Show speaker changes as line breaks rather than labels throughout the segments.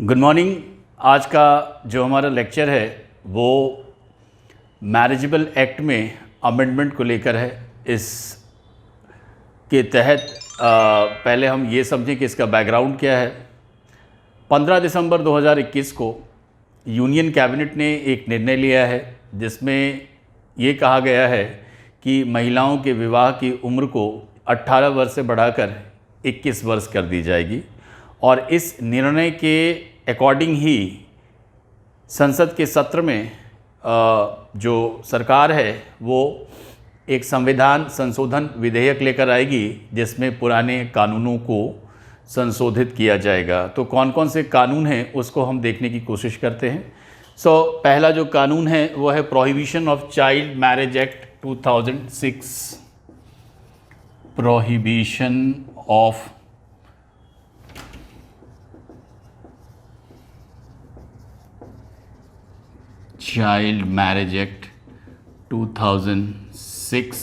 Good morning. आज का जो हमारा लेक्चर है वो मैरिजेबल एक्ट में अमेंडमेंट को लेकर है। इस के तहत पहले हम ये समझें कि इसका बैकग्राउंड क्या है। 15 दिसंबर 2021 को यूनियन कैबिनेट ने एक निर्णय लिया है जिसमें ये कहा गया है कि महिलाओं के विवाह की उम्र को 18 वर्ष से बढ़ाकर 21 वर्ष कर दी जाएगी और इस निर्णय के अकॉर्डिंग ही संसद के सत्र में जो सरकार है वो एक संविधान संशोधन विधेयक लेकर आएगी जिसमें पुराने कानूनों को संशोधित किया जाएगा। तो कौन कौन से कानून हैं उसको हम देखने की कोशिश करते हैं। पहला जो कानून है वो है prohibition of child marriage act 2006। Prohibition of child marriage act 2006।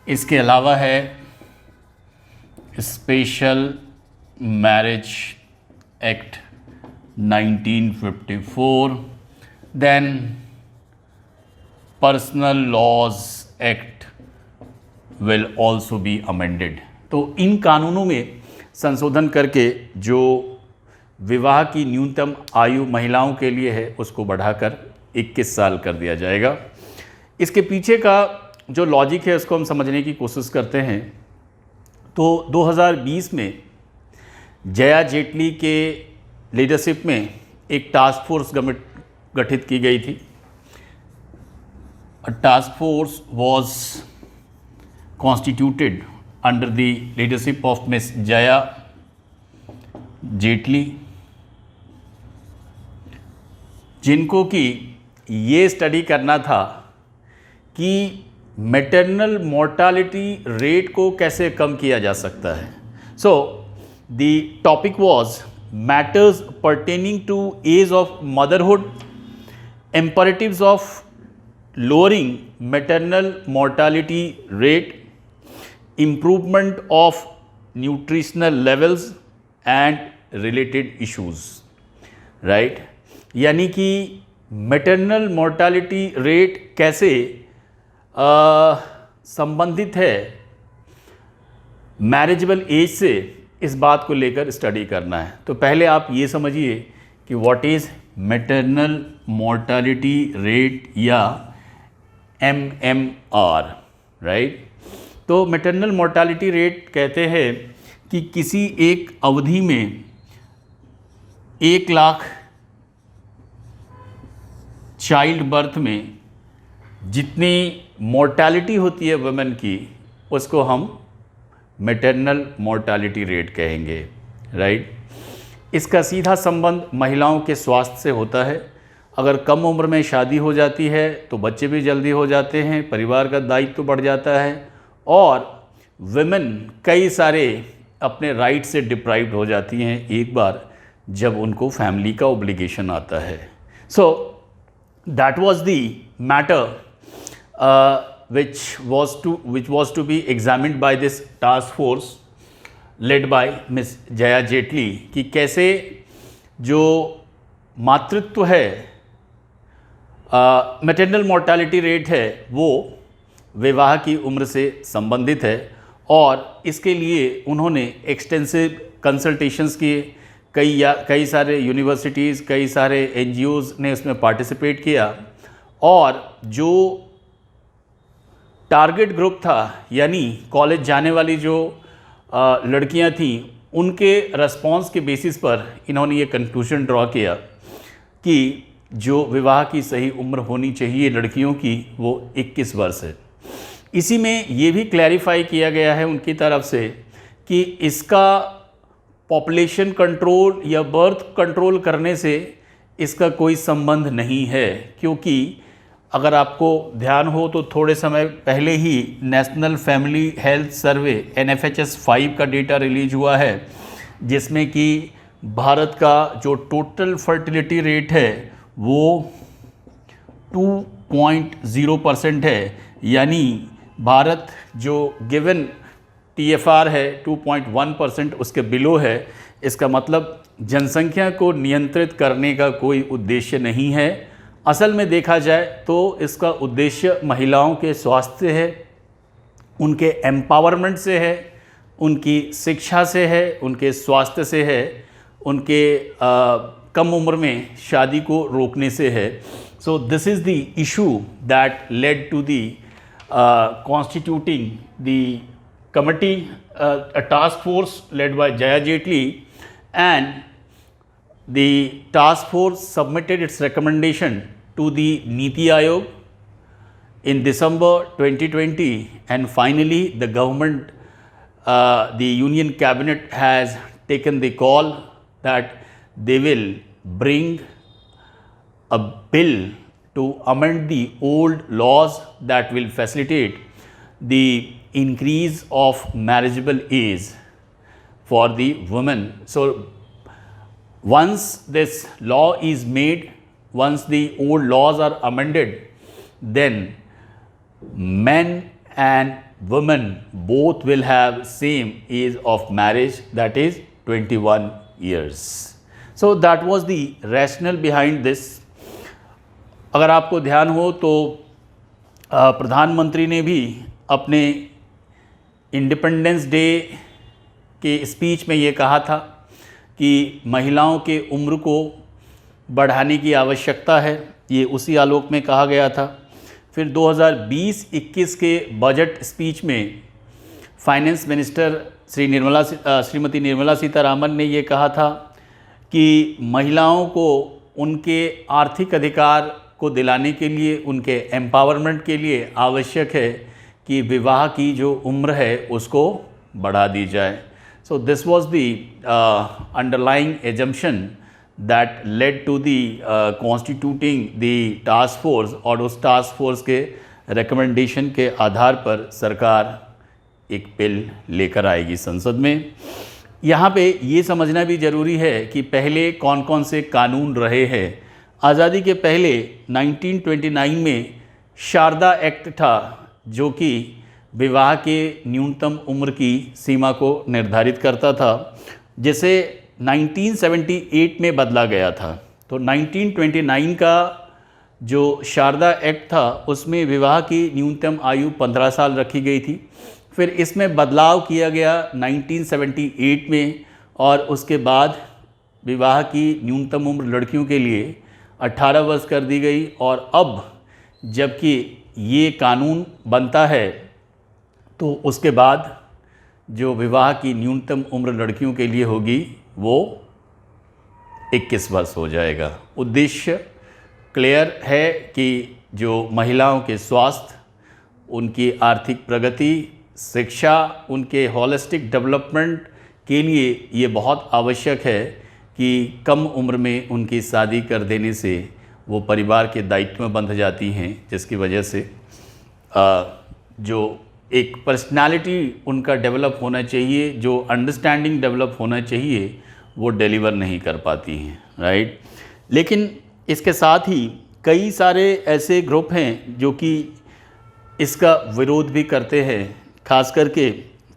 इसके अलावा है special marriage act 1954, then personal laws act will also be amended. तो इन कानूनों में संशोधन करके जो विवाह की न्यूनतम आयु महिलाओं के लिए है उसको बढ़ाकर 21 साल कर दिया जाएगा। इसके पीछे का जो लॉजिक है उसको हम समझने की कोशिश करते हैं। तो 2020 में जया जेटली के लीडरशिप में एक टास्क फोर्स गठित की गई थी। Task force was constituted under the leadership of miss Jaya Jaitley, जिनको कि ये स्टडी करना था कि मैटरनल मोर्टालिटी रेट को कैसे कम किया जा सकता है। So the topic was matters pertaining to age of motherhood, imperatives of lowering maternal mortality rate, improvement of nutritional levels and related issues. Right, यानी कि मैटरनल मोर्टालिटी रेट कैसे संबंधित है मैरिजेबल एज से, इस बात को लेकर स्टडी करना है। तो पहले आप ये समझिए कि what is maternal mortality rate या MMR। राइट, तो मैटरनल मोर्टालिटी रेट कहते हैं कि किसी एक अवधि में 1 लाख चाइल्ड बर्थ में जितनी मोर्टालिटी होती है वुमेन की उसको हम मैटरनल मोर्टालिटी रेट कहेंगे। राइट, इसका सीधा संबंध महिलाओं के स्वास्थ्य से होता है। अगर कम उम्र में शादी हो जाती है तो बच्चे भी जल्दी हो जाते हैं, परिवार का दायित्व तो बढ़ जाता है और वुमेन कई सारे अपने राइट से डिप्राइव्ड हो जाती हैं एक बार जब उनको फैमिली का ओब्लिगेशन आता है। सो that was the matter which was to be examined by this task force led by Miss Jaya Jaitley कि कैसे जो मातृत्व है, मैटरनल मोर्टालिटी रेट है, वो विवाह की उम्र से संबंधित है और इसके लिए उन्होंने एक्सटेंसिव कंसल्टेशंस किए। कई सारे यूनिवर्सिटीज़, कई सारे NGOs ने इसमें पार्टिसिपेट किया और जो टारगेट ग्रुप था यानी कॉलेज जाने वाली जो लड़कियां थीं उनके रिस्पॉन्स के बेसिस पर इन्होंने ये कंक्लूजन ड्रॉ किया कि जो विवाह की सही उम्र होनी चाहिए लड़कियों की वो 21 वर्ष है। इसी में ये भी क्लैरिफाई किया गया है उनकी तरफ से कि इसका पॉपुलेशन कंट्रोल या बर्थ कंट्रोल करने से इसका कोई संबंध नहीं है, क्योंकि अगर आपको ध्यान हो तो थोड़े समय पहले ही national family health survey NFHS 5 का डेटा रिलीज हुआ है जिसमें कि भारत का जो टोटल फर्टिलिटी रेट है वो 2.0% है। यानी भारत जो गिवन TFR है 2.1%, उसके बिलो है। इसका मतलब जनसंख्या को नियंत्रित करने का कोई उद्देश्य नहीं है। असल में देखा जाए तो इसका उद्देश्य महिलाओं के स्वास्थ्य है, उनके एम्पावरमेंट से है, उनकी शिक्षा से है, उनके स्वास्थ्य से है, उनके कम उम्र में शादी को रोकने से है। So this is the issue that led to the constituting the committee, a task force led by Jaya Jetli, and the task force submitted its recommendation to the Niti Aayog in December 2020, and finally the government, the union cabinet has taken the call that they will bring a bill to amend the old laws that will facilitate the increase of marriageable age for the women. So once this law is made, once the old laws are amended, then men and women both will have same age of marriage, that is 21 years. So that was the rationale behind this. अगर आपको ध्यान हो तो प्रधानमंत्री ने भी अपने independence day के स्पीच में ये कहा था कि महिलाओं के उम्र को बढ़ाने की आवश्यकता है। ये उसी आलोक में कहा गया था। फिर 2020-21 के बजट स्पीच में फाइनेंस मिनिस्टर श्रीमती निर्मला सीतारामन ने ये कहा था कि महिलाओं को उनके आर्थिक अधिकार को दिलाने के लिए, उनके एम्पावरमेंट के लिए आवश्यक है कि विवाह की जो उम्र है उसको बढ़ा दी जाए। So this was the underlying assumption that led to the constituting the task force, और उस टास्क फोर्स के रिकमेंडेशन के आधार पर सरकार एक बिल लेकर आएगी संसद में। यहाँ पे ये समझना भी ज़रूरी है कि पहले कौन कौन से कानून रहे हैं। आज़ादी के पहले 1929 में शारदा एक्ट था, जो कि विवाह के न्यूनतम उम्र की सीमा को निर्धारित करता था, जिसे 1978 में बदला गया था। तो 1929 का जो शारदा एक्ट था उसमें विवाह की न्यूनतम आयु 15 साल रखी गई थी। फिर इसमें बदलाव किया गया 1978 में, और उसके बाद विवाह की न्यूनतम उम्र लड़कियों के लिए 18 वर्ष कर दी गई। और अब जबकि ये कानून बनता है तो उसके बाद जो विवाह की न्यूनतम उम्र लड़कियों के लिए होगी वो 21 वर्ष हो जाएगा। उद्देश्य क्लियर है कि जो महिलाओं के स्वास्थ्य, उनकी आर्थिक प्रगति, शिक्षा, उनके होलिस्टिक डेवलपमेंट के लिए ये बहुत आवश्यक है कि कम उम्र में उनकी शादी कर देने से वो परिवार के दायित्व में बंध जाती हैं, जिसकी वजह से जो एक पर्सनालिटी उनका डेवलप होना चाहिए, जो अंडरस्टैंडिंग डेवलप होना चाहिए, वो डिलीवर नहीं कर पाती हैं, राइट। लेकिन इसके साथ ही कई सारे ऐसे ग्रुप हैं जो कि इसका विरोध भी करते हैं, खास करके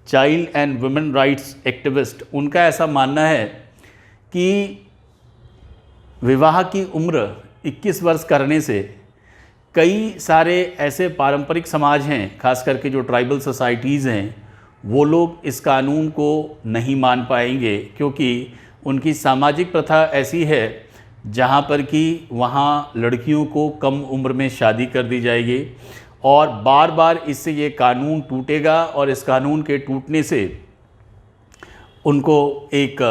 child and women rights activist. उनका ऐसा मानना है कि विवाह की उम्र 21 वर्ष करने से कई सारे ऐसे पारंपरिक समाज हैं, खास करके जो ट्राइबल सोसाइटीज़ हैं, वो लोग इस कानून को नहीं मान पाएंगे, क्योंकि उनकी सामाजिक प्रथा ऐसी है जहाँ पर कि वहाँ लड़कियों को कम उम्र में शादी कर दी जाएगी, और बार बार इससे ये कानून टूटेगा, और इस कानून के टूटने से उनको एक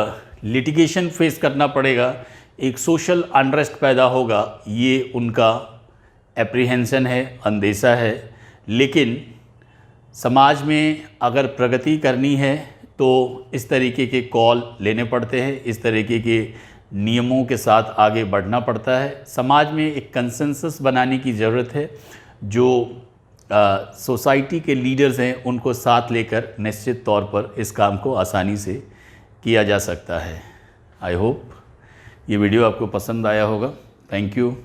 लिटिगेशन फेस करना पड़ेगा, एक सोशल अनरेस्ट पैदा होगा। ये उनका एप्रीहेंशन है, अंदेशा है। लेकिन समाज में अगर प्रगति करनी है तो इस तरीके के कॉल लेने पड़ते हैं, इस तरीके के नियमों के साथ आगे बढ़ना पड़ता है। समाज में एक कंसेंसस बनाने की ज़रूरत है, जो सोसाइटी के लीडर्स हैं उनको साथ लेकर निश्चित तौर पर इस काम को आसानी से किया जा सकता है। आई होप ये वीडियो आपको पसंद आया होगा। Thank you.